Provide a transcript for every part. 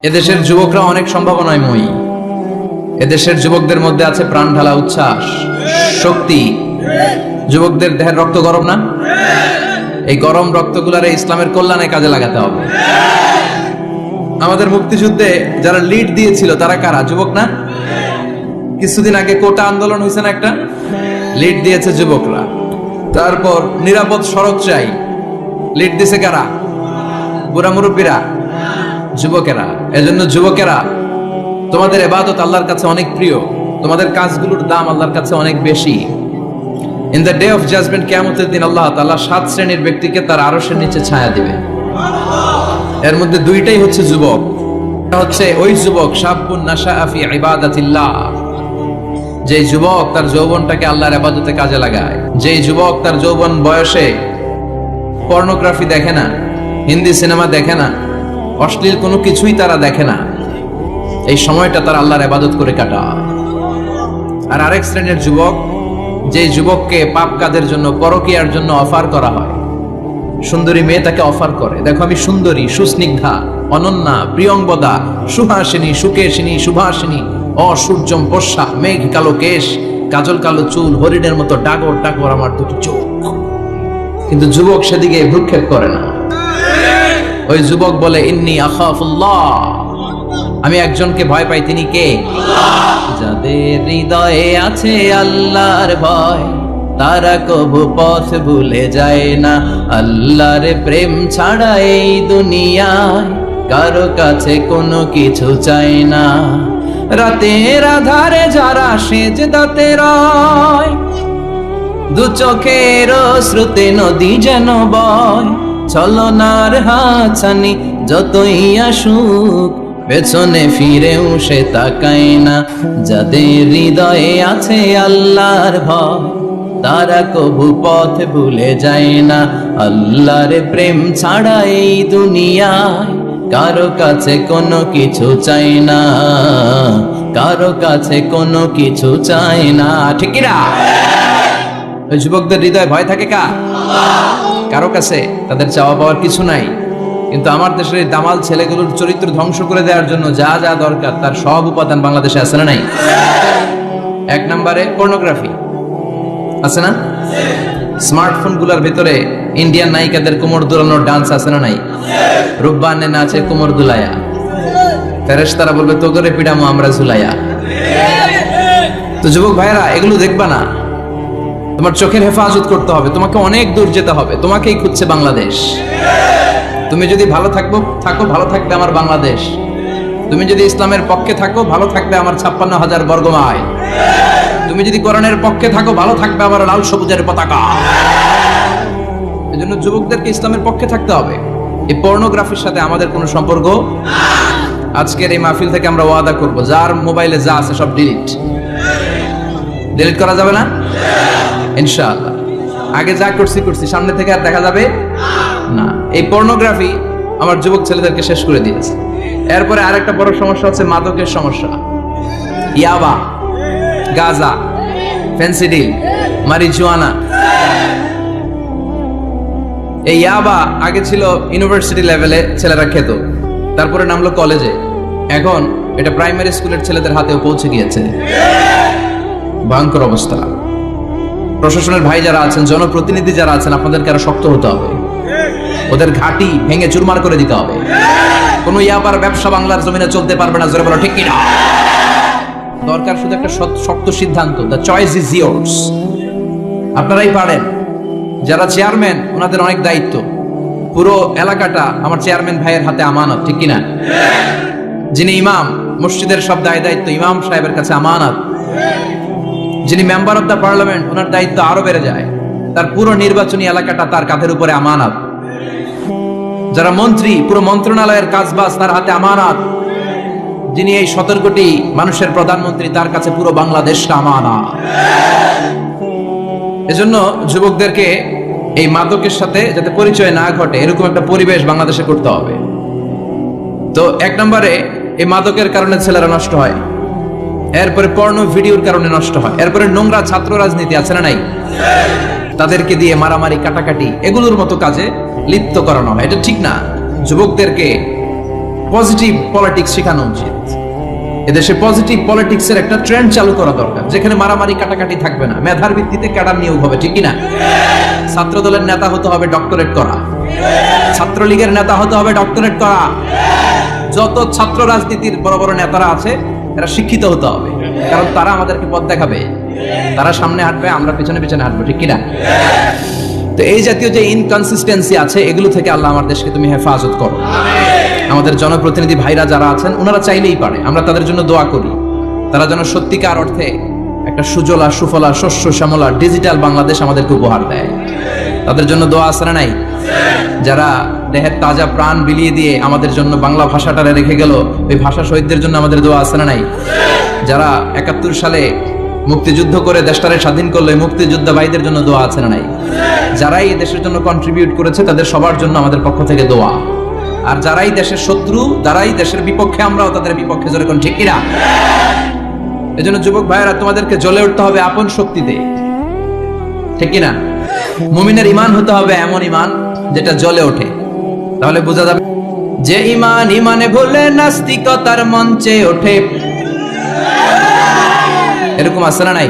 এদেশের যুবকরা অনেক সম্ভাবনায় মই। এদেশের যুবকদের মধ্যে আছে প্রাণ ঢালা উচ্ছ্বাস, শক্তি। যুবকদের দেহের রক্ত গরম না? এই গরম রক্তগুলারে ইসলামের কল্যাণে কাজে লাগাতে হবে। আমাদের মুক্তিযুদ্ধে যারা লিড দিয়েছিল তারা কারা? যুবক না? কিছুদিন আগে কোটা আন্দোলন হয়েছে না একটা? লিড দিয়েছে যুবকরা। তারপর নিরাপদ সড়ক চাই, লিড দিছে কারা? বুড়া মুরব্বীরা, যুবকেরা। এজন্য যুবকেরা, তোমাদের ইবাদত আল্লাহর কাছে অনেক প্রিয়, তোমাদের কাজগুলোর দাম আল্লাহর কাছে অনেক বেশি। In the day of judgement, কিয়ামতের দিন আল্লাহ তাআলা 7 শ্রেণীর ব্যক্তিকে তার আরশের নিচে ছায়া দিবে। এর মধ্যে দুইটাই হচ্ছে যুবক। এটা হচ্ছে ওই যুবক শাবুন নাশাআ ফি ইবাদাতিল্লাহ, যে যুবক তার যৌবনটাকে আল্লাহর ইবাদতে কাজে লাগায়, যে যুবক তার যৌবন বয়সে পর্নোগ্রাফি দেখে না, হিন্দি সিনেমা দেখে না, অশ্লীল কোনো কিছুই তারা দেখে না। এই সময়টা তারা আল্লাহর ইবাদত করে কাটায়। আর আরেক শ্রেণীর যুবক, যে যুবককে পাপ কাজের জন্য, পরকীয়ার জন্য অফার করা হয়। সুন্দরী মেয়ে তাকে অফার করে, দেখো আমি সুন্দরী, সুস্নিগ্ধা, অনন্যা, প্রিয়ংবদা, সুহাসিনী, সুকেশিনী, সুভাসিনী, অসূর্যম পোষা, মেঘ কালো কেশ, কাজল কালো চুল, হরিণের মতো ডাগর ডাগর আমার দুটি চোখ। কিন্তু যুবক সেদিকে ভ্রুক্ষেপ করে না। ওই যুবক বলে, ইন্নী আখাফুল্লাহ, আমি একজনকে ভয় পাই, তিনি কে? যাদের হৃদয়ে আছে আল্লাহর ভয়, তারা কবু পথ ভুলে যায় না। আল্লাহর প্রেম ছাড়া এই দুনিয়ায় কারো কাছে কোনো কিছু চাই না। রাতের আধারে যারা সেজদাতে রয়, দু চোখের শ্রুতে নদী যেন বয়। ছলনার হাতছানি যতই আসুক, পেছনে ফিরেও সে তাকায় না। যাদের হৃদয়ে আছে আল্লাহর ভয়, তারা কবু পথ ভুলে যায় না। আল্লাহর প্রেম ছাড়া এই দুনিয়ায় কারো কাছে কোনো কিছু চাই না, কারো কাছে কোনো কিছু চাই না। ঠিক কি না? ওই যুবকদের হৃদয়ে ভয় থাকে কার? কারো কাছে তাদের চাওয়া পাওয়ার কিছু নাই। কিন্তু আমার দেশের এই দামাল ছেলেগুলোর চরিত্র ধ্বংস করে দেওয়ার জন্য যা যা দরকার তার সব উপাদান বাংলাদেশে আছে না নাই? এক নম্বরে পর্নোগ্রাফি আছে না? স্মার্টফোন গুলার ভিতরে ইন্ডিয়ান নায়িকাদের কোমর দুলানোর ডান্স আছে না নাই? রূপবানে নাচে কোমর দুলায়া, ফেরেশতারা বলবে তো করে পিডামো আমরা ঝুলাইয়া। তো যুবক ভাইরা, এগুলো দেখবা না। তোমার চোখের হেফাজত করতে হবে, তোমাকে অনেক দূর যেতে হবে, তোমাকেই খুঁজছে বাংলাদেশ। তুমি যদি ভালো থাকো, ভালো থাকবে আমার বাংলাদেশ। তুমি যদি ইসলামের পক্ষে থাকো, ভালো থাকবে আমার 56,000 বর্গ মাইল। তুমি যদি কোরআনের পক্ষে থাকো, ভালো থাকবে আমার লাল সবুজের পতাকা। এজন্য যুবকদেরকে ইসলামের পক্ষে থাকতে হবে। এই পর্নোগ্রাফির সাথে আমাদের কোনো সম্পর্ক। আজকের এই মাহফিল থেকে আমরা ওয়াদা করব, যার মোবাইলে যা আছে সব ডিলিট করা যাবে না ইনশাআল্লাহ। আগে যা করছি সামনে থেকে আর দেখা যাবে না। এই পর্নোগ্রাফি আমার যুবক ছেলেদেরকে শেষ করে দিয়েছে। এরপরে আরেকটা বড় সমস্যা হচ্ছে মাদকের সমস্যা। ইয়াবা, গাঁজা, ফেন্সিডিল, মারিজুয়ানা। এই ইয়াবা আগে ছিল ইউনিভার্সিটি লেভেলে ছেলেরা খেত, তারপরে নামলো কলেজে, এখন এটা প্রাইমারি স্কুলের ছেলেদের হাতেও পৌঁছে গিয়েছে। ভয়ঙ্কর অবস্থা। প্রশাসনের ভাই যারা আছেন, জনপ্রতিনিধি যারা আছেন, আপনাদেরকে আরো শক্ত হতে হবে। ওদের ঘাটি ভেঙে চুরমার করে দিতে হবে। কোনো ইয়াবার ব্যবসা বাংলার জমিনে চলতে পারবে না। জোরে বলো ঠিক কিনা? দরকার শুধু একটা শক্ত সিদ্ধান্ত। The choice is years. আপনারাই পারেন। যারা চেয়ারম্যান, ওনাদের অনেক দায়িত্ব। পুরো এলাকাটা আমার চেয়ারম্যান ভাইয়ের হাতে আমানত, ঠিক কিনা? যিনি ইমাম, মসজিদের সব দায়িত্ব ইমাম সাহেবের কাছে আমানত। যিনি মেম্বার অফ দ্য পার্লামেন্ট, ওনার দায়িত্ব আরো বেড়ে যায়। তার পুরো নির্বাচনী এলাকাটা তার কাঁধের উপরে আমানত। যারা মন্ত্রী, পুরো মন্ত্রণালয়ের কাজবাজ তার হাতে আমানত। যিনি এই 17 কোটি মানুষের প্রধানমন্ত্রী, তার কাছে পুরো বাংলাদেশটা আমানত। এজন্য যুবকদেরকে এই মাদকের সাথে যাতে পরিচয় না ঘটে, এরকম একটা পরিবেশ বাংলাদেশে করতে হবে। তো এক নম্বরে এই মাদকের কারণে ছেলেরা নষ্ট হয়, এরপরে পর্নো ভিডিওর কারণে নষ্ট হয়, এরপরে নোংরা ছাত্র রাজনীতি আছে না নাই? তাদেরকে দিয়ে মারামারি, কাটাকাটি, এগুলোর মতো কাজে লিপ্ত করানো হয়। এটা ঠিক না। যুবকদেরকে পজিটিভ পলিটিক্স শেখানো উচিত। এদেশে পজিটিভ পলিটিক্সের একটা ট্রেন্ড চালু করা দরকার, যেখানে মারামারি কাটাকাটি থাকবে না, মেধার ভিত্তিতে ক্যাডার নিয়োগ হবে, ঠিক কিনা? ছাত্র দলের নেতা হতে হবে ডক্টরেট করা, ছাত্রলীগের নেতা হতে হবে ডক্টরেট করা। যত ছাত্র রাজনীতির বড় বড় নেতারা আছে এরা শিক্ষিত হতে হবে, কারণ তারা আমাদেরকে পথ দেখাবে, তারা সামনে হাঁটবে, আমরা পিছনে পিছনে হাঁটবো, ঠিক কিনা? তো এই জাতীয় যে ইনকনসিস্টেন্সি আছে এগুলো থেকে আল্লাহ আমার দেশকে তুমি হেফাজত করো। আমাদের জনপ্রতিনিধি ভাইরা যারা আছেন ওনারা চাইলেই পারে, আমরা তাদের জন্য দোয়া করি, তারা যেন সত্যিকার অর্থে একটা সুজলা সুফলা শস্য শ্যামলা ডিজিটাল বাংলাদেশ আমাদেরকে উপহার দেয়। তাদের জন্য দোয়া আছে না নাই? যারা দেহের তাজা প্রাণ বিলিয়ে দিয়ে আমাদের জন্য বাংলা ভাষাটারে রেখে গেল, ওই ভাষা শহীদদের জন্য আমাদের দোয়া আছে না নাই? যারা ৭১ সালে মুক্তিযুদ্ধ করে দেশটারে স্বাধীন করলো, মুক্তিযোদ্ধা ভাইদের জন্য দোয়া আছে না নাই? যারাই এই দেশের জন্য কন্ট্রিবিউট করেছে তাদের সবার জন্য আমাদের পক্ষ থেকে দোয়া। আর যারাই দেশের শত্রু, যারাই দেশের বিপক্ষে, আমরাও তাদের বিপক্ষে, যেরকম, ঠিক কিনা? এজন্য যুবক ভাইয়েরা তোমাদেরকে জ্বলে উঠতে হবে আপন শক্তিতে, ঠিক কিনা? মুমিনের ঈমান হতে হবে এমন ঈমান যেটা জ্বলে ওঠে, তাহলে বোঝা যাবে যে ঈমান ঈমানে ভুলে নাস্তিকতার মঞ্চে ওঠে। এরকম আছে না নাই?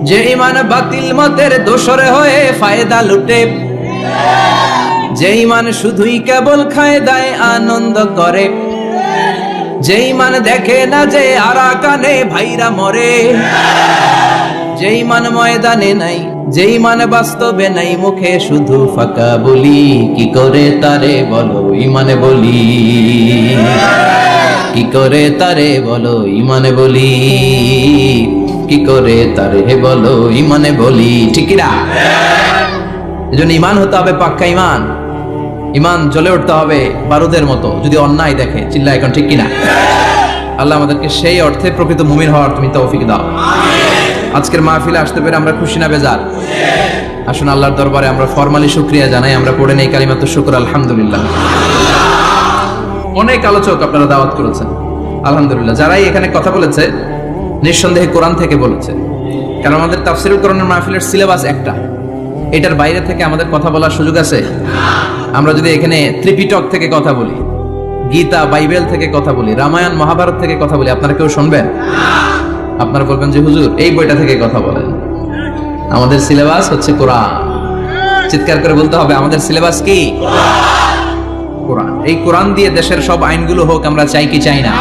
যে ঈমান বাতিল মতের দোসরে হয়ে ফায়দা লুটে, যে ঈমান শুধুই কেবল খায় দায় আনন্দ করে, যে ঈমান দেখে না যে আরাকানে ভাইরা মরে, যে ঈমান ময়দানে নাই, যে ঈমান বাস্তবে নাই, মুখে শুধু ফাঁকা বলি, কি করে তারে বলো ঈমানে বলি, কি করে তারে বলো ঈমানে বলি, কি করে তারে বলো ঈমানে বলি, ঠিক না? এজন্য ঈমান হতে হবে পাক্কা ঈমান, ঈমান জ্বলে উঠতে হবে বারুদের মতো যদি অন্যায় দেখে, চিল্লা এখন, ঠিক কিনা? আল্লাহ আমাদেরকে সেই অর্থে প্রকৃত মুমিন হওয়ার তুমি তৌফিক দাও। আজকের মাহফিলে আসতে পেরে আমরা খুশি না বেজার? আসুন আল্লাহর দরবারে আমরা ফরমালি শুকরিয়া জানাই, আমরা পড়ে নেই কালিমাতু শুকর, আলহামদুলিল্লাহ। অনেক আলোচক আপনারা দাওয়াত করেছেন, আলহামদুলিল্লাহ। যারাই এখানে কথা বলেছে নিঃসন্দেহে কোরআন থেকে বলেছে, কারণ আমাদের তাফসীরুল কোরআনের মাহফিলের সিলেবাস একটা, এটার বাইরে থেকে আমাদের কথা বলার সুযোগ আছে? আমরা যদি এখানে ত্রিপিটক থেকে কথা বলি, গীতা বাইবেল থেকে কথা বলি, রামায়ণ মহাভারত থেকে কথা বলি, আপনারা কেউ শুনবেন? আপনারা বলবেন যে হুজুর এই বইটা থেকে কথা বলেন। আমাদের সিলেবাস হচ্ছে কোরআন। চিৎকার করে বলতে হবে, আমাদের সিলেবাস কি? কোরআন। এই কোরআন দিয়ে দেশের সব আইনগুলো হোক, আমরা চাই কি চাই না?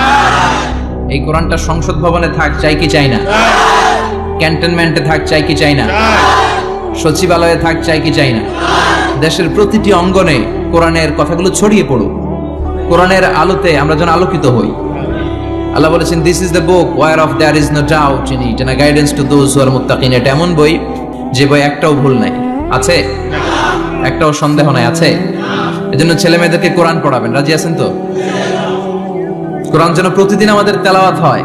এই কোরআনটা সংসদ ভবনে থাক, চাই কি চাই না? ক্যান্টনমেন্টে থাক, চাই কি চাই না? সচিবালয়ে থাক, চাই কি চাই না? দেশের প্রতিটি অঙ্গনে কোরআনের কথাগুলো ছড়িয়ে পড়ুক, কোরআনের আলোতে আমরা যেন আলোকিত হই। আল্লাহ বলেছেন, this is the book whereof there is no doubt in it and a guidance to those who are muttaqin। এটা এমন বই যে বই একটাও ভুল নাই, আছে? একটাও সন্দেহ নাই, আছে? এজন্য ছেলে মেয়েদেরকে কোরআন পড়াবেন, রাজি আছেন তো? কোরআন যেন প্রতিদিন আমাদের তেলাওয়াত হয়,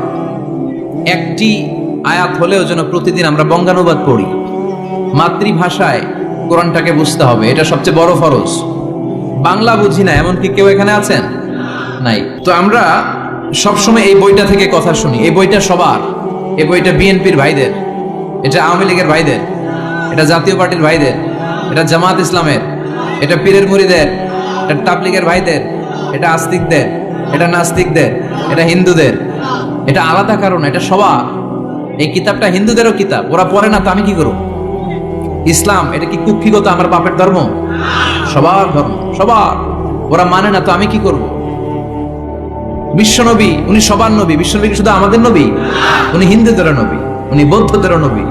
একটি আয়াত হলেও যেন প্রতিদিন আমরা বঙ্গানুবাদ পড়ি। মাতৃভাষায় কোরআনটাকে বুঝতে হবে, এটা সবচেয়ে বড় ফরজ। বাংলা বুঝি না এমন কি কেউ এখানে আছেন? নাই। তো আমরা সবসময় এই বইটা থেকে কথা শুনি, এই বইটা সবার, এই বইটা বিএনপির ভাইদের, এটা আওয়ামী লীগের ভাইদের, এটা জাতীয় পার্টির ভাইদের, এটা জামাত ইসলামের, এটা পীরের মুরিদের, এটা তাবলীগের ভাইদের, এটা আস্তিকদের, এটা নাস্তিকদের, এটা হিন্দুদের। এটা আলাদা কারণ, এটা সবার। এই কিতাবটা হিন্দুদেরও কিতাব, ওরা পড়ে না তো আমি কি করব? ইসলাম এটা কি কুক্ষিগত আমার বাপের ধর্ম? সবার ধর্ম, সবার। ওরা মানে না তো আমি কি করব? বিশ্বনবী উনি সবার নবী। বিশ্বনবী কি শুধু আমাদের নবী? উনি হিন্দুদেরও নবী, উনি বৌদ্ধদেরও নবী,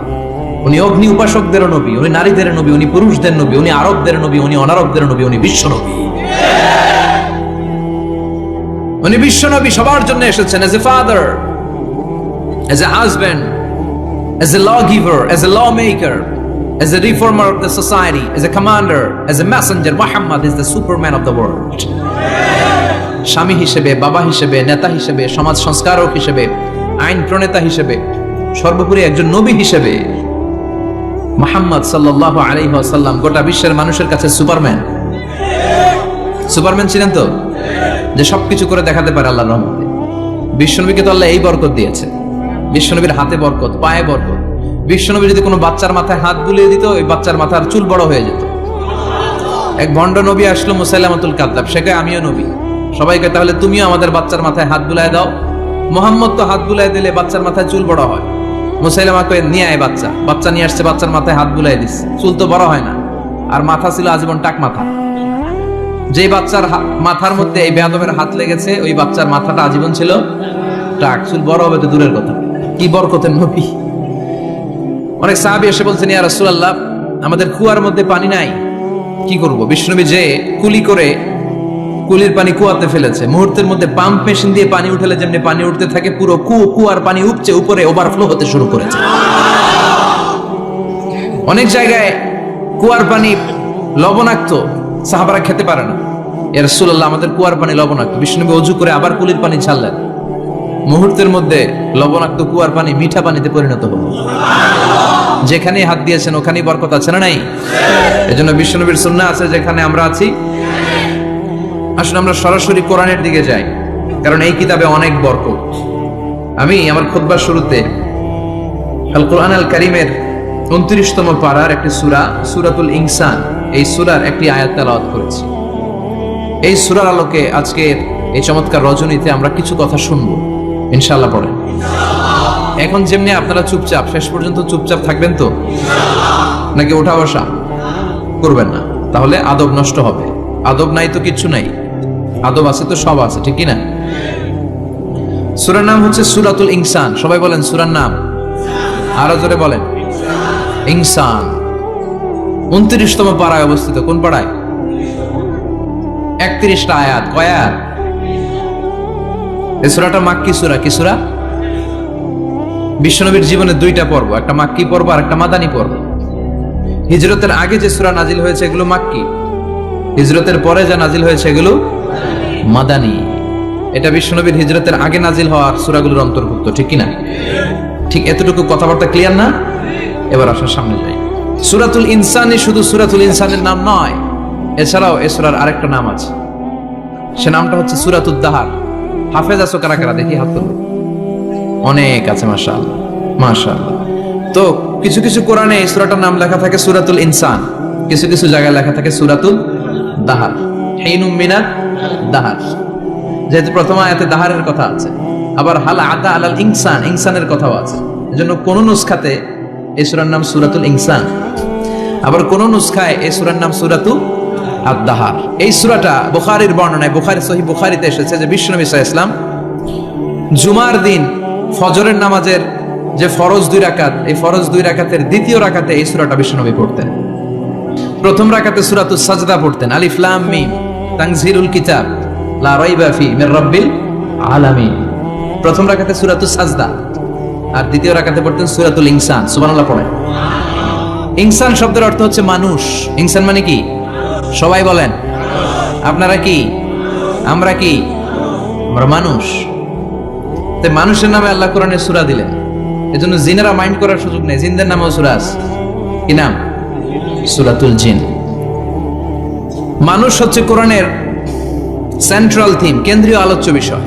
উনি অগ্নি উপাসকদেরও নবী, উনি নারীদের নবী, উনি পুরুষদের নবী, উনি আরবদের নবী, উনি অনারবদের নবী, উনি বিশ্বনবী। উনি বিশ্বনবী, সবার জন্য এসেছেন, as a father, as a husband, as a lawgiver, as a lawmaker, as a reformer of the society, as a commander, as a messenger. Muhammad is the superman of the world. স্বামী হিসেবে, বাবা হিসেবে, নেতা হিসেবে, সমাজ সংস্কারক হিসেবে, আইন প্রণেতা হিসেবে, সর্বোপরি একজন নবী হিসেবে মুহাম্মদ সাল্লাল্লাহু আলাইহি ওয়াসাল্লাম গোটা বিশ্বের মানুষের কাছে সুপারম্যান। সুপারম্যান ছিলেন তো, যে সবকিছু করে দেখাতে পারে আল্লাহর রহমতে। বিশ্বনবীকে তো আল্লাহ এই বরকত দিয়েছে, বিশ্বনবীর হাতে বরকত, পায়ে বরকত। বিশ্বনবী যদি কোনো বাচ্চার মাথায় হাত বুলিয়ে দিত, ওই বাচ্চার মাথার চুল বড় হয়ে যেত। এক ভণ্ড নবী আসলো, মুসাইলামাতুল কাযযাব, সে কয় আমিও নবী। সবাইকে তাহলে তুমিও আমাদের বাচ্চার মাথায় হাত বুলায় দাও। মোহাম্মদ তো হাত বুলায় দিলে বাচ্চার মাথায় চুল বড় হয়। মুসাইলামা কয়ে নিয়ে আয় বাচ্চা নিয়ে আসছে, বাচ্চার মাথায় হাত বুলায় দিচ্ছে, চুল তো বড় হয় না, আর মাথা ছিল আজীবন টাক মাথা। যে বাচ্চার মাথার মধ্যে এই বেয়াদবের হাত লেগেছে, ওই বাচ্চার মাথাটা আজীবন ছিল টাক, চুল বড় হবে তো দূরের কথা। কি বরকতের নবী! অনেক সাহাবী এসে বলছেন, ইয়া রাসূলুল্লাহ, আমাদের কুয়ার মধ্যে পানি নাই, কি করব? বিশ্বনবী যে কুলি করে কুলির পানি কুয়াতে ফেলেছে, মুহূর্তের মধ্যে পাম্প মেশিন দিয়ে পানি উঠালে যেমনি পানি উঠতে থাকে, পুরো কুয়ার পানি উপচে উপরে ওভারফ্লো হতে শুরু করেছে। অনেক জায়গায় কুয়ার পানি লবণাক্ত, সাহাবারা খেতে পারে না। ইয়া রাসূলুল্লাহ, আমাদের কুয়ার পানি লবণাক্ত। বিশ্বনবী ওযু করে আবার কুলির পানি ছাড়লেন, মুহূর্তের মধ্যে লবণাক্ত কুয়ার পানি মিঠা পানিতে পরিণত হলো। যেখানে হাত দিয়েছেন ওখানেই বরকত আছে না নাই? এজন্য বিশ্বনবীর সুন্নাহ আছে, যেখানে আমরা আছি আসলে আমরা সরাসরি কোরআনের দিকে যাই, কারণ এই কিতাবে অনেক বরকত। আমি আমার খুতবার শুরুতে আল কোরআন আল কারীমের 29তম পারার একটি সূরা, সূরাতুল ইনসান, এই সূরার একটি আয়াত তেলাওয়াত করেছি। এই সূরার আলোকে আজকের এই চমৎকার রজনীতে আমরা কিছু কথা শুনবো ইনশাআল্লাহ। পড়েন। এখন যেমনি আপনারা চুপচাপ, শেষ পর্যন্ত চুপচাপ থাকবেন তো, নাকি ওঠা বসা করবেন না? তাহলে আদব নষ্ট হবে। আদব নাই তো কিচ্ছু নাই, আদব আছে তো সব আছে, ঠিক কি না? সূরার নাম হচ্ছে সূরাতুল ইনসান। সবাই বলেন সূরার নাম, আরো জোরে বলেন ইনসান। 29তম পারায় অবস্থিত। কোন পারায়? 31টা আয়াত। কয় আয়াত? এই সূরাটা মাক্কি সূরা। কি সূরা? বিশ্বনবীর জীবনে দুইটা পর্ব, একটা মাক্কি পর্ব আর একটা মাদানী পর্ব। হিজরতের আগে যে সূরা নাজিল হয়েছে এগুলো মাক্কি, হিজরতের পরে যা নাজিল হয়েছে এগুলো মাদানী। এটা বিশ্বনবীর হিজরতের আগে নাজিল হওয়ার সূরাগুলোর অন্তর্ভুক্ত, ঠিক কি না? ঠিক এতটুকু কথাবার্তা ক্লিয়ার না? এবার আসার সামনে যাই। সূরাতুল ইনসানই শুধু সূরাতুল ইনসানের নাম নয়, এছাড়াও এই সূরার আরেকটা নাম আছে, সে নামটা হচ্ছে সূরাতুদ দাহার। হাফেজ আছো কারা কারা? দেখি হাত তুলো। অনেক আছে, মাশাআল্লাহ মাশাআল্লাহ। তো কিছু কিছু কোরআনে এই সূরাটার নাম লেখা থাকে সূরাতুল ইনসান, কিছু কিছু জায়গায় লেখা থাকে সূরাতুল দাহার, হিনুম মিনাত দাহার। যেহেতু প্রথম আয়াতে দাহারের কথা আছে, আবার হাল আতা আলাল ইনসান, ইনসানের কথাও আছে। এজন্য কোন নুসখাতে এই সূরার নাম সূরাতুল ইনসান, আবার কোন নুসখায় এই সূরার নাম সূরাতুল আদ-দাহার। এই সূরাটা বুখারীর বর্ণনায়, বুখারী সহিহ বুখারীতে এসেছে যে বিশ্বনবী সাল্লাল্লাহু আলাইহি ওয়াসাল্লাম জুমার দিন ফজরের নামাজের যে ফরজ 2 রাকাত, এই ফরজ 2 রাকাতের দ্বিতীয় রাকাতে এই সূরাটা বিশ্বনবী পড়তেন। প্রথম রাকাতে সূরাতুস সাজদা পড়তেন, আলিফ লাম মিম তানজিলুল কিতাব লা রাইবা ফি মির রাব্বিল আলামিন। প্রথম রাকাতে সূরাতুস সাজদা, আর দ্বিতীয় রাকাতে পড়তেন সূরাতুল ইনসান। সুবহানাল্লাহ পড়েন। ইনসান শব্দের অর্থ হচ্ছে মানুষ। ইনসান মানে কি? সবাই বলেন। আপনারা কি? আমরা কি? আমরা মানুষ। তাই মানুষের নামে আল্লাহ কোরআনে সূরা দিলেন, এজন্য জিনেরা মাইন্ড করার সুযোগ নেই। জিনদের নামেও সূরা আছে। কি নাম? সূরাতুল জিন। মানুষ হচ্ছে কোরআনের সেন্ট্রাল থিম, কেন্দ্রীয় আলোচ্য বিষয়।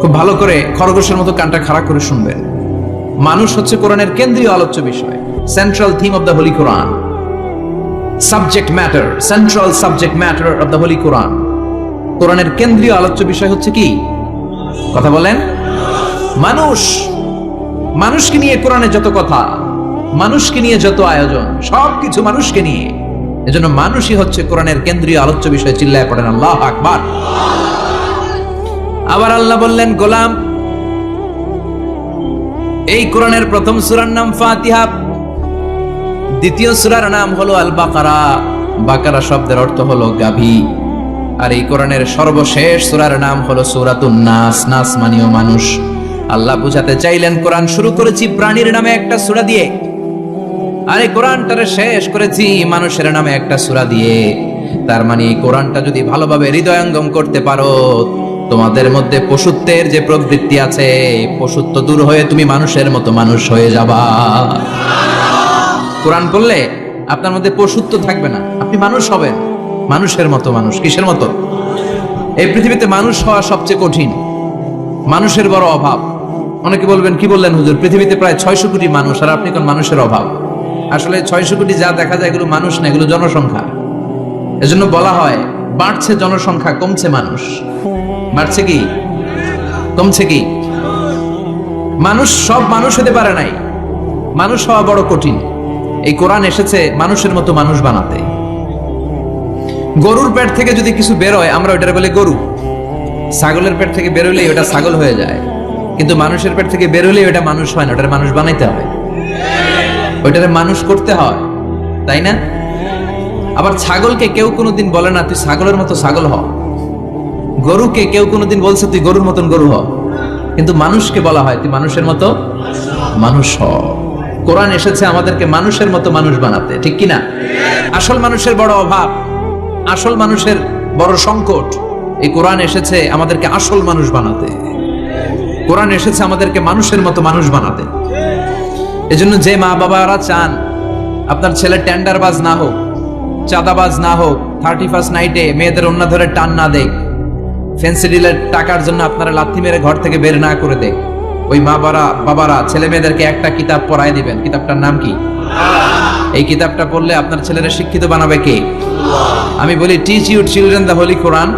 খুব ভালো করে খরগোশের মতো কানটা খাড়া করে শুনবেন। মানুষ হচ্ছে কোরআনের কেন্দ্রীয় আলোচ্য বিষয়, central theme of the holy Quran, subject matter, central subject matter of the holy Quran. কোরআনের কেন্দ্রীয় আলোচ্য বিষয় হচ্ছে কি? কথা বলেন। মানুষ। মানুষকে নিয়ে কোরআনে যত কথা, মানুষকে নিয়ে যত আয়োজন, সবকিছু মানুষকে নিয়ে। এজন্য মানুষই হচ্ছে কোরআনের কেন্দ্রীয় আলোচ্য বিষয়। চিল্লায় পড়েন আল্লাহু আকবার। আবার আল্লাহ বললেন, গোলাম, এই কোরআনের প্রথম সূরার নাম ফাতিহা, দ্বিতীয় সূরার নাম হলো আল বাকারা। বাকারা শব্দের অর্থ হলো গাভী। আর এই কোরআনের সর্বশেষ সূরার নাম হলো সূরাতুন নাস। নাস মানেও মানুষ। আল্লাহ বুঝাতে চাইলেন, কোরআন শুরু করেছি প্রাণীর নামে একটা সূরা দিয়ে, আর এই কোরআনটারে শেষ করেছি মানুষের নামে একটা সূরা দিয়ে। তার মানে এই কোরআনটা যদি ভালোভাবে হৃদয়ঙ্গম করতে পারো, তোমাদের মধ্যে পশুত্বের যে প্রবৃত্তি আছে, পশুত্ব দূর হয়ে তুমি মানুষের মতো মানুষ হয়ে যাবা। কোরআন পড়লে আপনার মধ্যে পশুত্ব থাকবে না, আপনি মানুষ হবেন, মানুষের মতো মানুষ। কিসের মতো? এই পৃথিবীতে মানুষ হওয়া সবচেয়ে কঠিন, মানুষের বড় অভাব। অনেকে বলবেন, কি বললেন হুজুর, পৃথিবীতে প্রায় 600 কোটি মানুষ আর আপনি কোন মানুষের অভাব? আসলে 600 কোটি যা দেখা যায় এগুলো মানুষ না, এগুলো জনসংখ্যা। এজন্য বলা হয় বাড়ছে জনসংখ্যা, কমছে মানুষ। বাড়ছে কি কমছে কি? মানুষ সব মানুষ হতে পারে নাই, মানুষ হওয়া বড় কঠিন। এই কোরআন এসেছে মানুষের মতো মানুষ বানাতে। গরুর পেট থেকে যদি কিছু বেরোয় আমরা ওইটার বলে গরু, ছাগলের পেট থেকে বেরোলেই ওটা ছাগল হয়ে যায়, কিন্তু মানুষের পেট থেকে বেরোলেই ওটা মানুষ হয় না, ওটার মানুষ বানাইতে হয়, ওইটারে মানুষ করতে হয়, তাই না? আবার ছাগলকে কেউ কোনোদিন বলে না তুই ছাগলের মতো ছাগল হ, গরুকে কেউ কোনোদিন বলছে তুই গরুর মতন গরু হ, কিন্তু মানুষকে বলা হয় তুই মানুষের মতো মানুষ হ। কোরআন এসেছে আমাদেরকে মানুষের মতো মানুষ বানাতে, ঠিক কিনা? আসল মানুষের বড় অভাব, আসল মানুষের বড় সংকট। এই কোরআন এসেছে আমাদেরকে আসল মানুষ বানাতে, কোরআন এসেছে আমাদেরকে মানুষের মতো মানুষ বানাতে। এজন্য যে মা বাবারা চান আপনার ছেলে টেন্ডারবাজ না হোক, চাঁদাবাজ না হোক, 31st নাইটে মেয়েদের অন্য ধরে টান না দেখ, ফেন্সি ডিলের টাকার জন্য আপনারা লাথি মেরে ঘর থেকে বের না করে দেখ, ওই মা বাবারা ছেলে মেয়েদেরকে একটা কিতাব পড়ায় দিবেন। কিতাবটার নাম কি? এই কিতাবটা পড়লে আপনার ছেলেরা শিক্ষিত বানাবে কে? আমি বলি teach your children the holy Quran,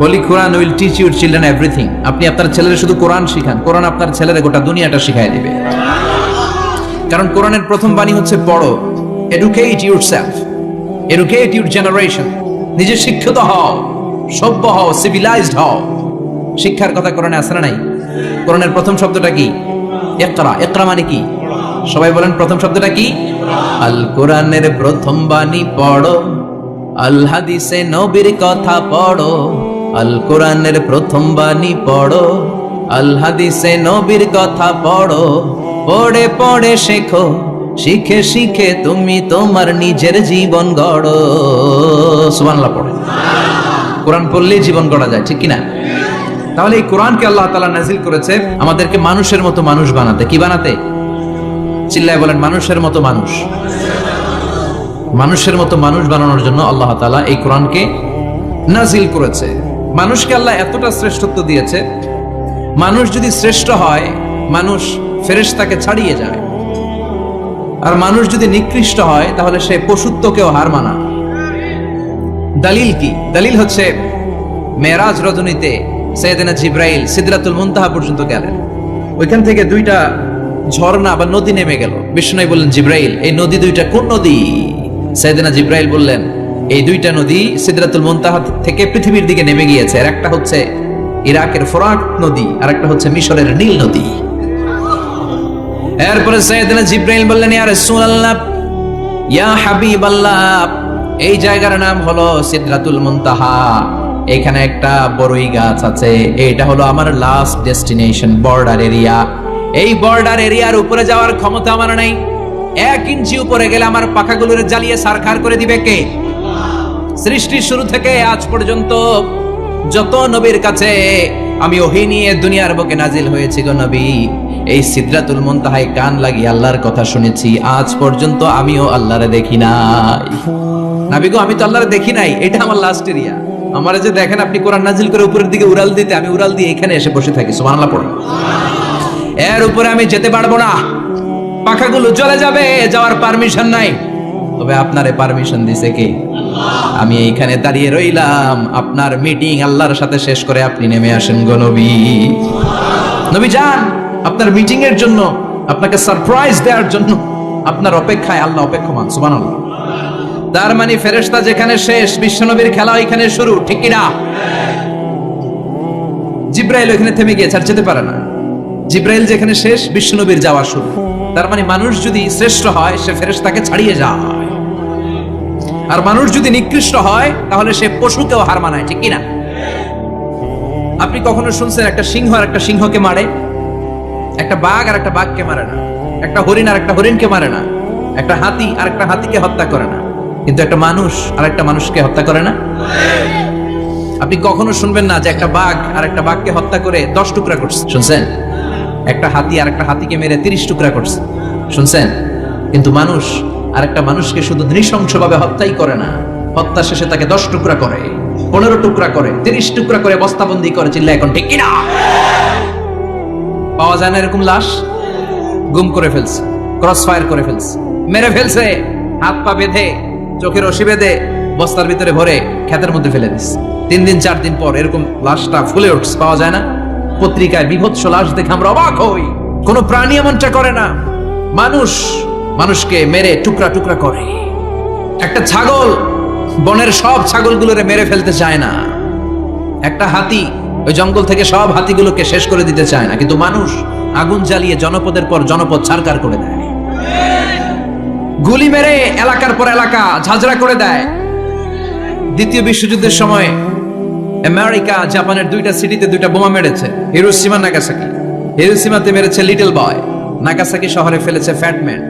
holy Quran will teach your children everything. আপনি আপনার ছেলেরা শুধু কোরআন শিখান, কোরআন আপনার ছেলেরা গোটা দুনিয়াটা শিখাই দিবে। কারণ কোরআনের প্রথম বাণী হচ্ছে পড়ো, educate yourself, educate your generation. নিজে শিক্ষিত হও, সভ্য হও, সিভিলাইজড হও। শিক্ষার কথা কোরআনে আছে না নাই? কোরআনের প্রথম শব্দটা কি? ইকরা। ইকরা মানে কি? সবাই বলেন প্রথম শব্দটা কি? আল কোরআনের প্রথম বাণী পড়ো, আল হাদিসে নবীর কথা পড়ো। আল কোরআনের প্রথম বাণী পড়ো, আল হাদিসে নবীর কথা পড়ো। পড়ে পড়ে শেখো, শিখে শিখে তুমি তোমার নিজের জীবন গড়ো। সুবহানাল্লাহ পড়ে। কোরআন পড়লেই জীবন গড়া যায়, ঠিক কিনা? তাহলে এই কোরআনকে আল্লাহ তাআলা নাজিল করেছে আমাদেরকে মানুষের মতো মানুষ বানাতে। কি বানাতে? চিল্লায় বলেন মানুষের মতো মানুষ। মানুষের মতো মানুষ বানানোর জন্য আল্লাহ তাআলা এই কোরআনকে নাজিল করেছে। মানুষকে আল্লাহ এতটা শ্রেষ্ঠত্ব দিয়েছে, মানুষ যদি শ্রেষ্ঠ হয় মানুষ ফেরেশতাকে ছাড়িয়ে যায়, আর মানুষ যদি নিকৃষ্ট হয় তাহলে সে পশুত্বকেও হার মানায়। দলিল কি? দলিল হচ্ছে মেরাজ রজনীতে সাইয়েদনা জিবরাইল সিদরাতুল মুনতাহা পর্যন্ত গেলেন, ওইখান থেকে দুইটা ঝর্ণা বা নদী নেমে গেল। বিষ্ণু বললেন জিবরাইল এই নদী দুইটা কোন নদী? সাইয়েদনা জিবরাইল বললেন এই দুইটা নদী সিদরাতুল মুনতাহা থেকে পৃথিবীর দিকে নেমে গিয়েছে। আর একটা হচ্ছে ইরাকের ফোরাত নদী, আর একটা হচ্ছে মিশরের নীল নদী। এরপরে সাইয়েদনা জিবরাইল বললেন ইয়া রাসূলুল্লাহ, ইয়া হাবিবাল্লাহ, এই জায়গার নাম হলো সিদরাতুল মুনতাহা, এখানে একটা বড়ই গাছ আছে, এটা হলো আমার লাস্ট ডেস্টিনেশন, বর্ডার এরিয়া। এই বর্ডার এরিয়ার উপরে যাওয়ার ক্ষমতা আমার নাই। 1 ইঞ্চি উপরে গেলে আমার পাখাগুলোরে জ্বালিয়ে সারখার করে দিবে কে? সৃষ্টির শুরু থেকে আজ পর্যন্ত যত নবীর কাছে আমি ওহী নিয়ে দুনিয়ার বুকে নাজিল হয়েছি গো নবী, এই সিদরাতুল মুনতাহায় কান লাগিয়ে আল্লাহর কথা শুনেছি। আজ পর্যন্ত আমিও আল্লাহরে দেখি নাই। নবী গো আমি তো আল্লাহরে দেখি নাই, এটা আমার লাস্ট এরিয়া। আমারে যে দেখেন আপনি কোরআন নাজিল করে উপরের দিকে উড়াল দিতে, আমি উড়াল দিয়ে এখানে এসে বসে থাকি। সুবহানাল্লাহ পড়ুন। এর উপরে আমি যেতে পারবো না, পাখাগুলো চলে যাবে, যাওয়ার পারমিশন নাই। তবে আপনারে পারমিশন দিছে কে? আমি এইখানে দাঁড়িয়ে রইলাম, আপনার মিটিং আল্লাহর সাথে শেষ করে আপনি নেমে আসেন গো নবী। নবী যান, আপনার মিটিং এর জন্য, আপনাকে সারপ্রাইজ দেওয়ার জন্য আপনার অপেক্ষায় আল্লাহ অপেক্ষমান। সুবহানাল্লাহ। তার মানে ফেরেশতা যেখানে শেষ, বিশ্বনবীর খেলা ওইখানে শুরু, ঠিক কি না? জিবরাইল ওখানে থেমে গিয়েছে, আর যেতে পারে না। জিবরাইল যেখানে শেষ, বিশ্বনবীর যাওয়া শুরু। তার মানে মানুষ যদি শ্রেষ্ঠ হয় সে ফেরেশতাকে ছাড়িয়ে যায়, আর মানুষ যদি নিকৃষ্ট হয় তাহলে সে পশুকেও হার মানায়, ঠিক কি না? আপনি কখনো শুনছেন একটা সিংহ আর একটা সিংহকে মারে? একটা বাঘ আর একটা বাঘকে মারে না, একটা হরিণ আর একটা হরিণকে মারে না, একটা হাতি আর একটা হাতিকে হত্যা করে না, কিন্তু একটা মানুষ আর একটা মানুষকে হত্যা করে না। আপনি কখনো শুনবেন না যে একটা বাঘ আর একটা বাঘকে হত্যা করে 10 টুকরা করছে? শুনছেন? একটা হাতি আর একটা হাতিকে মেরে 30 টুকরা করছে, শুনছেন? কিন্তু মানুষ আর একটা মানুষকে শুধু নৃশংসভাবে হত্যাই করে না, হত্যা শেষে তাকে 10 টুকরা করে, 15 টুকরা করে, 30 টুকরা করে বস্তাবন্দি করে। চিল্লা এখন ঠিক কিনা? পাওয়া যায় না এরকম লাশ? গুম করে ফেলছে, ক্রস ফায়ার করে ফেলছে, মেরে ফেলছে, হাত পা বেঁধে, চোখের রশি বেঁধে বস্তার ভিতরে ভরে ক্ষেতের মধ্যে ফেলে দিস। 3 দিন 4 দিন পর এরকম লাশটা ফুলে উঠছে, পাওয়া যায় না। পত্রিকায় বিভৎস লাশ দেখে আমরা অবাক হই। কোন প্রাণী এমনটা করে না। মানুষ মানুষকে মেরে টুকরা টুকরা করে। একটা ছাগল বনের সব ছাগলগুলোরে মেরে ফেলতে চায় না। একটা হাতি ওই জঙ্গল থেকে সব হাতিগুলোকে শেষ করে দিতে চায় না, কিন্তু মানুষ আগুন জ্বালিয়ে জনপদের পর জনপদ ছারকার করে দেয়। গুলি মেরে এলাকার পর এলাকা ঝাঁঝরা করে দেয়। দ্বিতীয় বিশ্বযুদ্ধের সময় আমেরিকা জাপানের 2টা সিটিতে 2টা বোমা মেরেছে, হিরোশিমা নাগাসাকি। হিরোশিমাতে মেরেছে লিটল বয়, নাগাসাকি শহরে ফেলেছে ফ্যাটম্যান।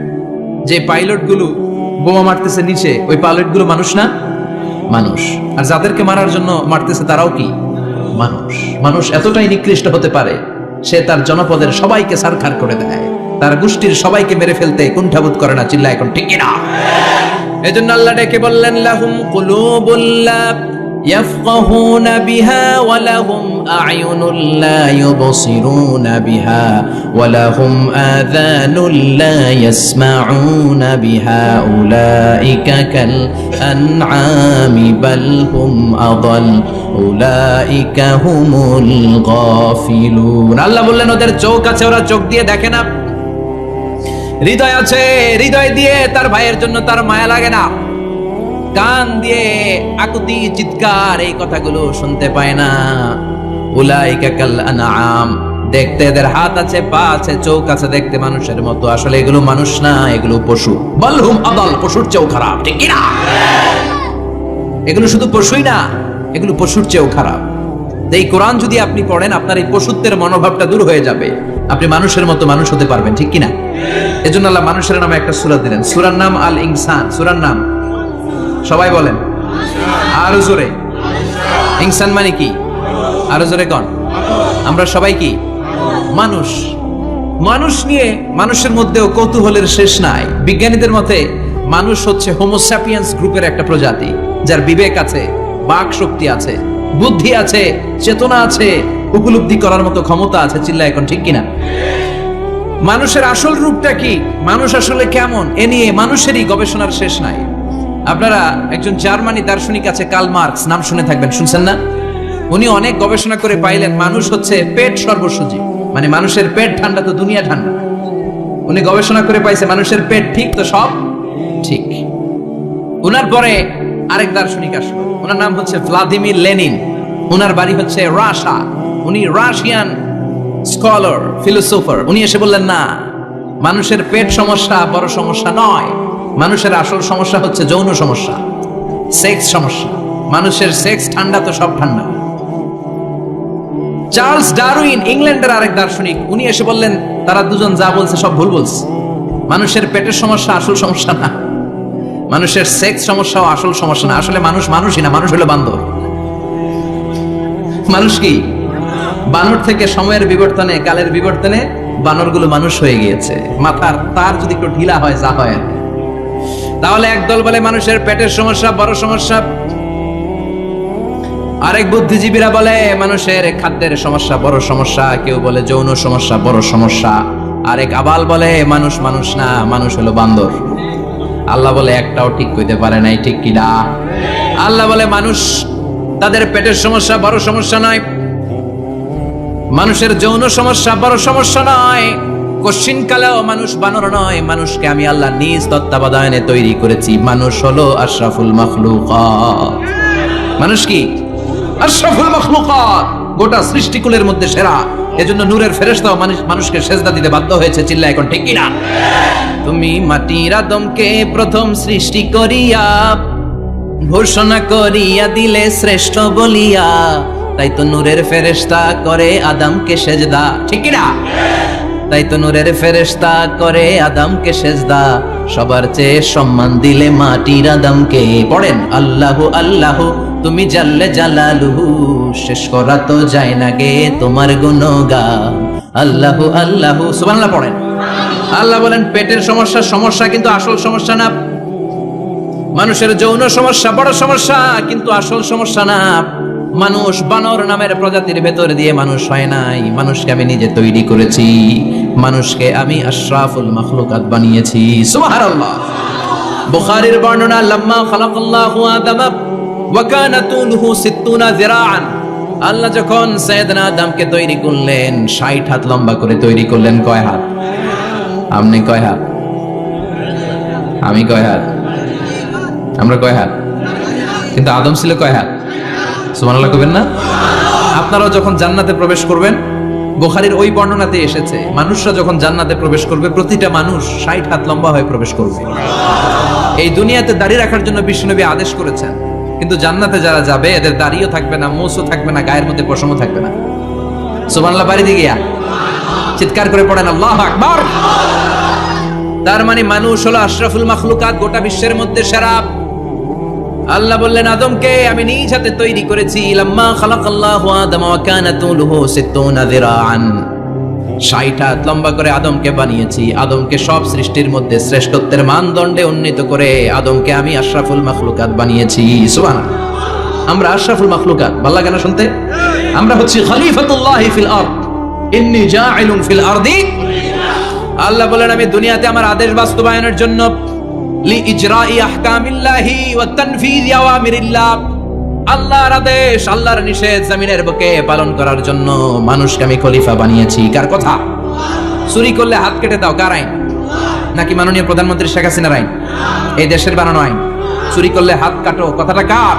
যে পাইলট গুলো বোমা মারতেছে নিচে, ওই পাইলট গুলো মানুষ না? মানুষ। আর যাদেরকে মারার জন্য মারতেছে তারাও কি মানুষ। মানুষ এতটাই নিকৃষ্ট হতে পারে, সে তার জনপদের সবাইকে ছারখার করে দেয়, তার গোষ্ঠীর সবাইকে মেরে ফেলতে কুণ্ঠাবোধ করে না। চিল্লা এখন ঠিক না? এজন্য আল্লাহ ডেকে বললেন, লাহুম কুলুবুল লা ইয়াফকাহুনা বিহা ওয়া লাহুম আ'য়ুনুল লা ইউবসিরুনা বিহা ওয়া লাহুম আযানুল লা ইয়াসমাউনা বিহা উলাইকা কাল আনআমি বাল হুম আযাল উলাইকা হুমুল গাফিলুন। আল্লাহ বললেন ওদের চোখ আছে, ওরা চোখ দিয়ে দেখে না। হৃদয় আছে, হৃদয় দিয়ে তার ভাইয়ের জন্য তার মায়া লাগে না। কান দিয়ে আকুতি চিৎকার এই কথাগুলো শুনতে পায় না। উলাইকা কাল আনআম, দেখতে এদের হাত আছে, পা আছে, চোখ আছে, দেখতে মানুষের মতো, আসলে এগুলো মানুষ না, এগুলো পশু। বালহুম আদাল, পশুর চেয়েও খারাপ। ঠিক কি না? এগুলো শুধু পশুই না, এগুলো পশুর চেয়েও খারাপ। এই কোরআন যদি আপনি পড়েন, আপনার এই পশুত্বের মনোভাবটা দূর হয়ে যাবে, আপনি মানুষের মতো মানুষ হতে পারবেন। ঠিক কিনা? এজন্য আল্লাহ মানুষের নামে একটা সূরা দিলেন, সূরার নাম আল ইনসান। সূরার নাম সবাই বলেন আরো জোরে। ইনসান মানে কি? আরো জোরে কোন? আমরা সবাই কি মানুষ। মানুষ নিয়ে মানুষের মধ্যেও কৌতূহলের শেষ নাই। বিজ্ঞানীদের মতে মানুষ হচ্ছে হোমোস্যাপিয়েন্স গ্রুপের একটা প্রজাতি, যার বিবেক আছে, বাক শক্তি আছে, বুদ্ধি আছে, চেতনা আছে, উপলব্ধি করার মতো ক্ষমতা আছে। চিল্লা এখন ঠিক কিনা? মানুষের আসল রূপটা কি, মানুষ আসলে কেমন, এ নিয়ে মানুষেরই গবেষণার শেষ নাই। আপনারা একজন জার্মানি দার্শনিক আছে, কার্ল মার্কস, নাম শুনে থাকবেন, শুনছেন না? উনি অনেক গবেষণা করে পাইলেন মানুষ হচ্ছে পেট সর্বসুজী, মানে মানুষের পেট ঠান্ডা তো দুনিয়া ঠান্ডা। উনি গবেষণা করে পাইছে মানুষের পেট ঠিক তো সব ঠিক। উনার পরে আরেক দার্শনিক আসলো, ওনার নাম হচ্ছে ভ্লাদিমির লেনিন। উনার বাড়ি হচ্ছে রাশিয়া, উনি রাশিয়ান স্কলার, ফিলোসোফার। উনি এসে বললেন, না, মানুষের পেট সমস্যা বড় সমস্যা নয়, মানুষের আসল সমস্যা হচ্ছে যৌন সমস্যা, সেক্স সমস্যা। মানুষের সেক্স ঠান্ডা তো সব ঠান্ডা। চার্লস ডারউইন, ইংল্যান্ডের আরেক দার্শনিক, উনি এসে বললেন, তারা দুজন যা বলছে সব ভুল বলছে। মানুষের পেটের সমস্যা আসল সমস্যা না, মানুষের সেক্স সমস্যাও আসল সমস্যা না। আসলে মানুষ মানুষই না, মানুষ হলো বান্দর। মানুষ কি? বানর থেকে সময়ের বিবর্তনে, কালের বিবর্তনে বানরগুলো মানুষ হয়ে গিয়েছে। মাথার তার যদি একটু ঢিলা হয়, যা হয়, তাহলে একদল বলে মানুষের পেটের সমস্যা বড় সমস্যা, আরেক বুদ্ধিজীবীরা বলে মানুষের খাদ্যের সমস্যা বড় সমস্যা, কেউ বলে যৌন সমস্যা বড় সমস্যা, আরেক আবাল বলে মানুষ মানুষ না, মানুষ হলো বান্দর। আল্লাহ বলে একটাও ঠিক কইতে পারে নাই। ঠিক কিনা? আল্লাহ বলে মানুষ, তাদের পেটের সমস্যা বড় সমস্যা নয়, মানুষের যৌন সমস্যা বড় সমস্যা নয়, কশিন কালেও মানুষ বানর নয়। মানুষকে আমি আল্লাহ নিজ তত্ত্বাবধানে তৈরি করেছি। মানুষ হলো আশরাফুল মাখলুকাত। মানুষ কি? আশরাফুল মাখলুকাত, গোটা সৃষ্টিকুলের মধ্যে সেরা। এজন্য নূরের ফেরেশতাও মানুষকে সেজদা দিতে বাধ্য হয়েছে। চিল্লা এখন ঠিক কিনা? তুমি মাটির আদমকে প্রথম সৃষ্টি করিয়া ঘোষণা করিয়া দিলে শ্রেষ্ঠ বলিয়া, তাই তো নূরের ফেরেশতা করে আদমকে সেজদা। ঠিক কিনা? তাই তো নূরের ফেরেশতা করে আদমকে সেজদা, সবার চেয়ে সম্মান দিলে মাটির আদমকে। পড়েন আল্লাহু আল্লাহু তুমি জাল্লে জালালুহু, শেষ করা তো যায় না গে তোমার গুণগান। আল্লাহু আল্লাহু, সুবহানাল্লাহ পড়েন। আল্লাহ বলেন পেটের সমস্যা সমস্যা, কিন্তু আসল সমস্যা না। মানুষের যৌন সমস্যা বড় সমস্যা, কিন্তু আসল সমস্যা না। মানুষ বানর নামের প্রজাতির ভেতর দিয়ে মানুষ হয় নাই, মানুষকে আমি নিজে তৈরি করেছি। মানুষকে আমি আশরাফুল মাখলুকাত বানিয়েছি। সুবহানাল্লাহ। বুখারীর বর্ণনা, লাম্মা খালাকাল্লাহু আদামা ওয়া কানা তুলুহু 60 যিরাআন, আল্লাহ যখন সাইয়েদনা আদমকে তৈরি করলেন 60 হাত লম্বা করে তৈরি করলেন। কয় হাত? আপনি কয় হাত? আমি কয় হাত? আমরা কয় হাত? কিন্তু আদম ছিল কয় হাত? সুবহানাল্লাহ কইবেন না? আপনারাও যখন জান্নাতে প্রবেশ করবেন, বুখারীর ওই বর্ণনাতে এসেছে, মানুষরা যখন জান্নাতে প্রবেশ করবে প্রতিটা মানুষ 60 হাত লম্বা হয়ে প্রবেশ করবে। এই দুনিয়াতে দাড়ি রাখার জন্য বিশ্বনবী আদেশ করেছেন, কিন্তু জান্নাতে যারা যাবে এদের দাড়িও থাকবে না, মোছও থাকবে না, গায়ের মধ্যে পশমও থাকবে না। সুবহানাল্লাহ বাড়ি দিয়ে গিয়া চিৎকার করে পড়েন আল্লাহু আকবার। তার মানে মানুষ হলো আশরাফুল মাখলুকাত, গোটা বিশ্বের মধ্যে সেরা। আল্লাহ বললেন আদমকে আমি নিজ হাতে তৈরি করেছি। লাম্মা খালাকাল্লাহু আদামা ওয়া কানা তুলুহু 60 যিরাআন, 60 হাত লম্বা করে আদমকে বানিয়েছি। আদমকে সব সৃষ্টির মধ্যে শ্রেষ্ঠত্বের মানদণ্ডে উন্নীত করে আদমকে আমি আশরাফুল মাখলুকাত বানিয়েছি। সুবহানাল্লাহ। আমরা আশরাফুল মাখলুকাত, ভালো লাগে না শুনতে? আমরা হচ্ছি খলিফাতুল্লাহি ফিল আরদ, ইন্নী জাইলুন ফিল আরদি। আল্লাহ বলেন আমি দুনিয়াতে আমার আদেশ বাস্তবায়নের জন্য, লিইজরাই আহকামিল্লাহি ওয়া তানফিযি আওয়ামিরিল্লাহ, আল্লাহর আদেশ আল্লাহর নিষেধ জমিনের বুকে পালন করার জন্য মানুষকে আমি খলিফা বানিয়েছি। কার কথা? চুরি করলে হাত কেটে দাও, কার আইন? নাকি মাননীয় প্রধানমন্ত্রী শেখ হাসিনার আইন? এই দেশের বানানো আইন। চুরি করলে হাত কাটো, কথাটা কার?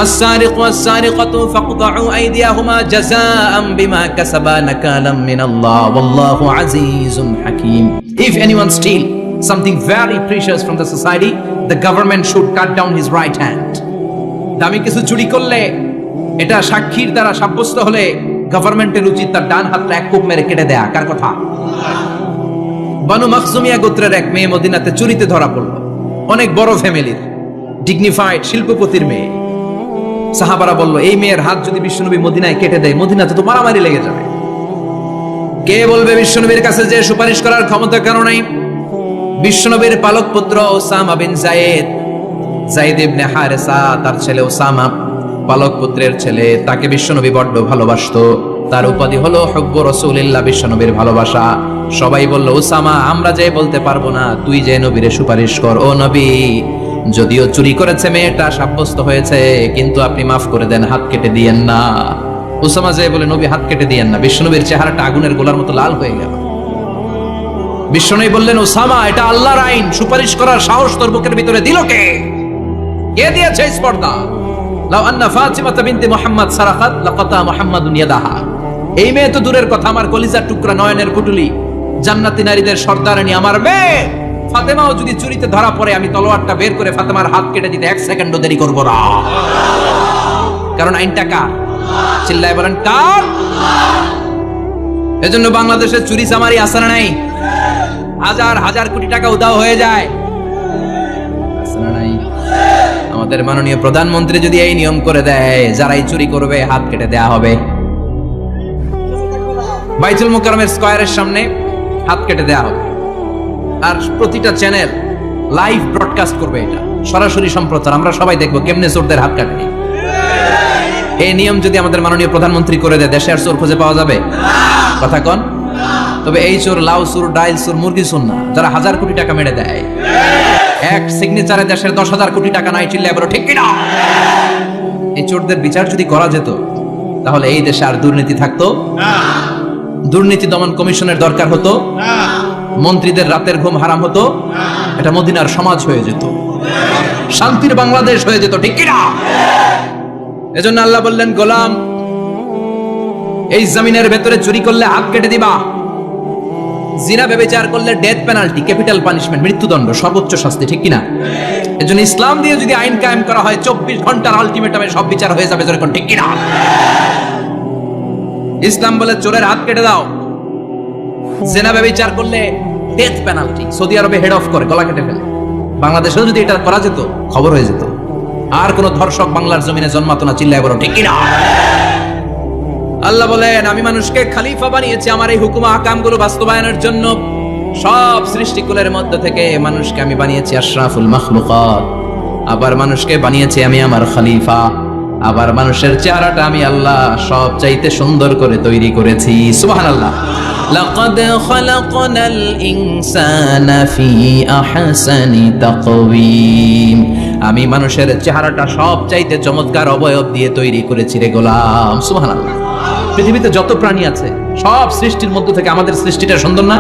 আস-সারিকু ওয়াস-সারিকাতু ফাকতাউ আইদিয়াহুমা জাযাআম বিমা কাসাবা নাকালাম মিনাল্লাহ ওয়াল্লাহু আজিজুন হাকীম। If anyone steal something very precious from the society, the government should cut down his right hand. দামি কিছু চুরি করলে, এটা সাক্ষীর দ্বারা সাব্যস্ত হলে গভর্নমেন্টের উচিত তার ডান হাতটা এক কোপ মেরে কেটে দেয়া। কার কথা? বানু মাখজুমিয়া গোত্রের এক মেয়ে মদিনাতে চুরিতে ধরা পড়ল। অনেক বড় ফ্যামিলির, ডিগনিফাইড শিল্পপতির মেয়ে। সাহাবারা বলল এই মেয়ের হাত যদি বিশ্বনবী মদিনায় কেটে দেয়, মদিনাতে তো মারামারি লেগে যাবে। কে বলবে বিশ্বনবীর কাছে যে সুপারিশ করার ক্ষমতা কারো নাই? বিশ্বনবীর পালক পুত্র ওসামা বিন যায়েদ, যায়েদ ইবনে হারেসা, তার ছেলে ওসামা, পালক পুত্রের ছেলে, তাকে বিশ্বনবী বড্ড ভালোবাসতো। তার উপাধি হলো হুব্বু রাসূলিল্লাহ, বিশ্বনবীর ভালোবাসা। সবাই বলল ওসামা আমরা যে বলতে পারবো না, তুই যে নবীরে সুপারিশ কর। ও নবী, যদিও চুরি করেছে মেয়েটা, সাব্যস্ত হয়েছে, কিন্তু আপনি মাফ করে দেন, হাত কেটে দিয়েন না। ওসামা যে বলে নবী হাত কেটে দিয়েন না। বিশ্বনবীর চেহারাটা আগুনের গোলার মতো লাল হয়ে গেল। বিশ্বনবী বললেন ওসামা এটা আল্লাহর আইন, সুপারিশ করার সাহস তোর বুকের ভিতরে দিল কে? কে দিয়েছে স্পর্ধা? লাউ আন্না ফাতিমা বিনতে মুহাম্মদ সারাকাত লাকাতা মুহাম্মাদুন ইয়াদাহা। এই মেয়ে তো দূরের কথা, আমার কলিজার টুকরা, নয়নের পুটুলি, জান্নাতি নারীদের সর্দারানী আমার মেয়ে ফাতেমাও যদি চুরিতে ধরা পড়ে, আমি তলোয়ারটা বের করে ফাতেমার হাত কেটে দিতে 1 সেকেন্ডও দেরি করব না। কারণ আইনটা কার? চিল্লায় বলেন কার? এজন্য বাংলাদেশে চুরি চামারি আসে না নাই? হাজার হাজার কোটি টাকা উধাও হয়ে যায়, আসে না নাই? আমাদের মাননীয় প্রধানমন্ত্রী যদি এই নিয়ম করে দেয়, যারাই চুরি করবে হাত কেটে দেয়া হবে। বাইতুল মুকাররমের স্কয়ারের সামনে হাত কেটে দেয়া হবে। আর প্রতিটা চ্যানেল লাইভ ব্রডকাস্ট করবে, এটা সরাসরি সম্প্রচার, আমরা সবাই দেখবো কেমনে চোরদের হাত কাটে। এই নিয়ম যদি আমাদের মাননীয় প্রধানমন্ত্রী করে দেয়, দেশে আর চোর খুঁজে পাওয়া যাবে? কথা কন। তবে এই চোর লাউ চোর, ডাইল চোর, মুরগি চোর না, যারা 1000 কোটি টাকা মেরে দেয়। এক সিগনেচারে দেশের 10,000 কোটি টাকা নাই, চিল্লায় বলো ঠিক কিনা? এই চোরদের বিচার যদি করা যেত, তাহলে এই দেশে আর দুর্নীতি থাকতো না। দুর্নীতি দমন কমিশনের দরকার হতো না। মন্ত্রীদের রাতের ঘুম হারাম হতো না। এটা মদিনার সমাজ হয়ে যেত, শান্তির বাংলাদেশ হয়ে যেত, ঠিক কিনা? এজন্য আল্লাহ বললেন গোলাম, এই জমিনের ভেতরে চুরি করলে হাত কেটে দিবা, জিনা ব্যভিচার করলে ডেথ পেনাল্টি, ক্যাপিটাল পানিশমেন্ট, মৃত্যুদণ্ড, সর্বোচ্চ শাস্তি, ঠিক কিনা? এজন্য ইসলাম দিয়ে যদি আইন কায়েম করা হয়, 24 ঘন্টার আলটিমেটামে সব বিচার হয়ে যাবে, যেরকম, ঠিক কিনা? ইসলাম বলে চোরের হাত কেটে দাও। জিনা ব্যভিচার করলে ডেথ পেনাল্টি, সৌদি আরবে হেড অফ করে গলা কেটে ফেলে। বাংলাদেশেও যদি এটা করা যেত, খবর হয়ে যেত, আর কোন ধর্ষক বাংলার জমিনে জন্মাতো না, চিল্লায় বলো ঠিক কিনা? আল্লাহ বলেন আমি মানুষকে খলিফা বানিয়েছি আমার এই হুকুম আহকামগুলো বাস্তবায়নের জন্য। সব সৃষ্টিকুলের মধ্য থেকে মানুষকে আমি বানিয়েছি আশরাফুল মাখলুকাত। আবার মানুষকে বানিয়েছি আমি আমার খলিফা। আবার মানুষের চেহারাটা আমি আল্লাহ সব চাইতে সুন্দর করে তৈরি করেছি। সুবহানাল্লাহ। লাকাদ খালাকনাল ইনসানা ফি আহসানি তাকওয়িম, আমি মানুষের চেহারাটা সবচাইতে চমৎকার অবয়ব দিয়ে তৈরি করেছি রে গোলাম। সুবহানাল্লাহ। পৃথিবীতে যত প্রাণী আছে সব সৃষ্টির মধ্য থেকে আমাদের সৃষ্টিটা সুন্দর না?